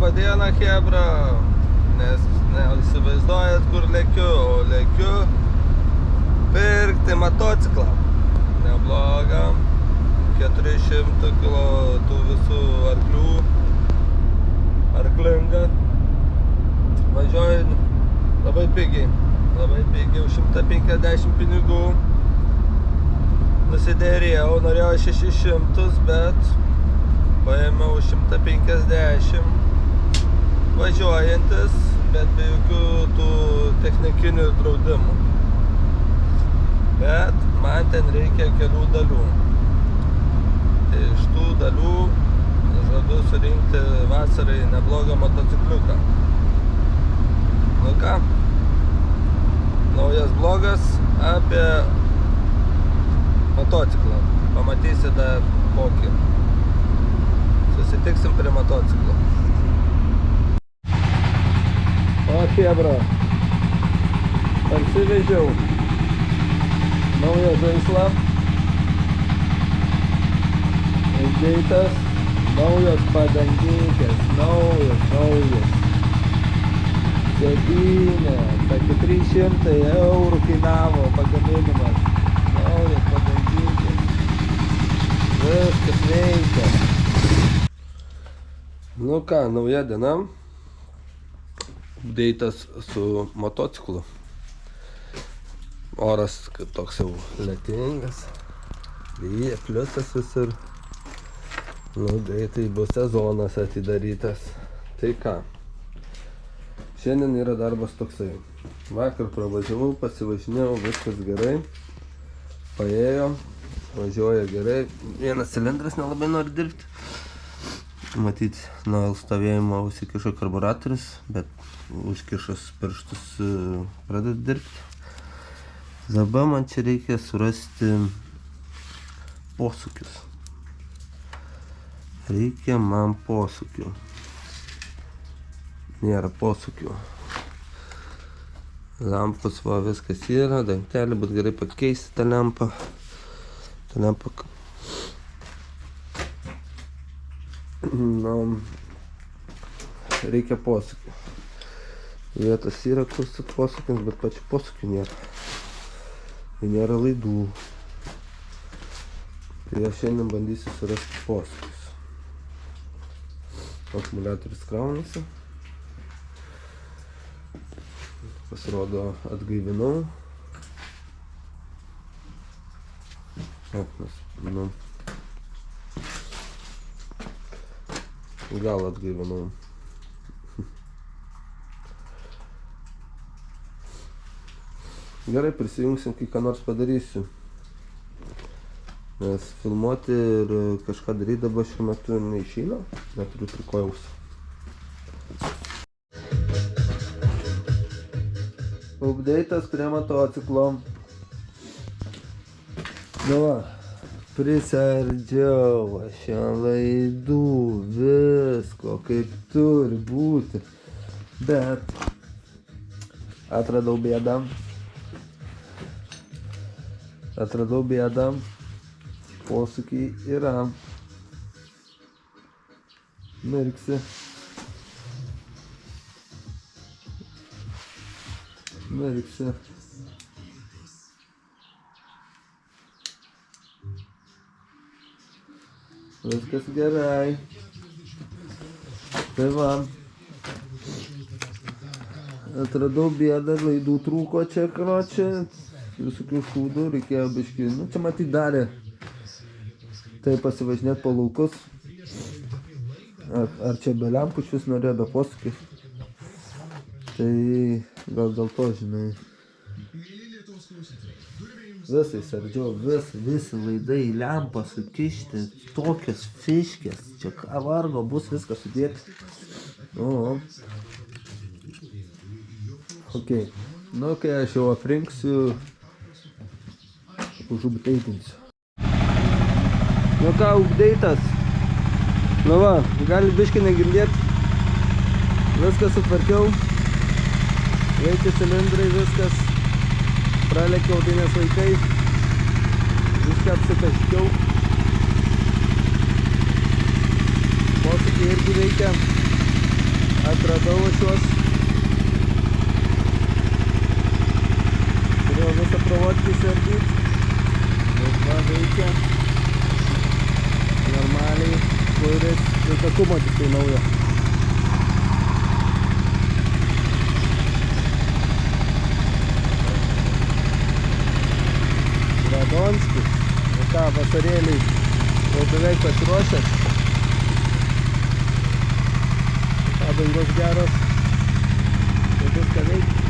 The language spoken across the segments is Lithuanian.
Labą dieną, chebra, nes neįsivaizduojat, kur lekiu, o lekiu pirkti motociklą. Neblogą, 400 kilo tų visų arklių, arklingą. Važiuoju labai pigiai, už 150 pinigų. Nusidėrėjau, norėjau 600, bet paėmiau 150 važiuojantis, bet be jokių tų technikinių draudimų. Bet man ten reikia kelių dalių. Tai iš tų dalių žadu surinkti vasarai neblogą motocikliuką. Nu ką, naujas blogas apie motociklą. Pamatysi dar kokį. Susitiksim prie motociklo. O chebra, parsivežiau naują žaislą. Uždėtas naujos padangytės, naujos. Sėdynė, sakė 300 eurų kainavo pagaminimas. Naujos padangytės. Viskas veikia. Nu ką, nauja diena. Updėtas su motociklu. Oras toks jau lietingas. Lyja, pliusas visur. Nu, greitai bus sezonas atidarytas. Tai ką? Šiandien yra darbas toksai. Vakar pravažiavau, pasivažinėjau, viskas gerai. Paėjo, važiuoja gerai. Vienas cilindras nelabai nori dirbti. Matyt, nuo stovėjimo užsikišo karburatorius, bet užkišus pirštus pradeda dirbti. Dabar man čia reikia surasti posūkius. Reikia man posūkių. Nėra posūkių. Lampos va viskas yra, dangtelį būtų gerai pakeisti tą lempą. Ta lempa. Nu, reikia posūkių. Vietos yra kur su posūkiams, bet pačių posūkių nėra. Ir nėra laidų. Tai aš šiandien bandysiu surasti posūkius. Akumuliatorius kraunasi. Pasirodo, atgaivinau. Nu, gal atgaivinau. Gerai, prisijungsim, kai ką nors padarysiu. Nes filmuoti ir kažką daryti dabar šiuo metu neišeina. Neturiu trikojaus. Updėtas prie motociklo. Nu va, prisardžiau aš ant laidų, visko kaip turi būti. Bet atradau bėdą. Posūkiai yra. Mirksi. Viskas gerai. Tai va. Atradau bėdą, laidų trūko čia, karočią. Visokių šūdų, reikėjo biškį. Nu, čia matyt darė. Tai pasivažinėti po laukus. Ar čia be lempų šis norėjo, be posūkių. Tai gal dėl to, žinai. Visai sardžiau, visi laidai į lempą sukišti. Tokios fiškės. Čia ką vargo, bus viską sudėti. O. Ok. Nu, kai aš jau aprinksiu, užupdeitinsiu. Nu ką, updeitas. Nu va, gali biškį negirdėti. Viską sutvarkiau. Veikia cilindrai, viskas. Pralekiau audinės vaikai. Viską apsitaškiau. Posūkiai irgi veikia. atradau šios. Turėjau visą provodkį sardyti. Bet va veikia. Normaliai. Kuris takumo tik tai naujo. Radonskis. O ką, vasarėliai jau beveik pasiruošęs. Padangos geros. Tai viską veikia.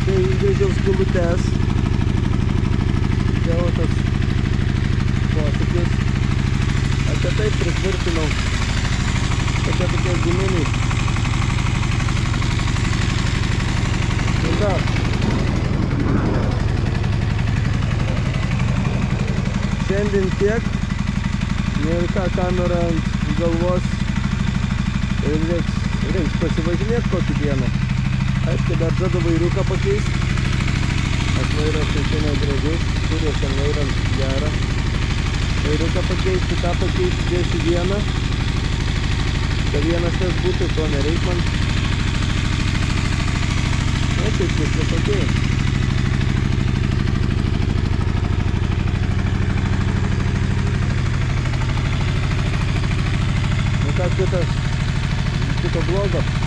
Tai įvežiau skylutes. Jau toks posūkis. Apie tai pritvirtinau. Tokie guminiai. Ir ką? Šiandien tiek. Ir ką kamera ant galvos. Ir reiks pasivažinėti kokį dieną. Aišku, dar žadu vairiuką pakeisti. Aš vairas tai negražus. Turiu šiandien vairant gerą. Vairiuką pakeisti, tą pakeisti dėsiu vieną. Kad vienas tas būtų, to nereik man. Na, taip viskas okei. Nu ką kito blogo.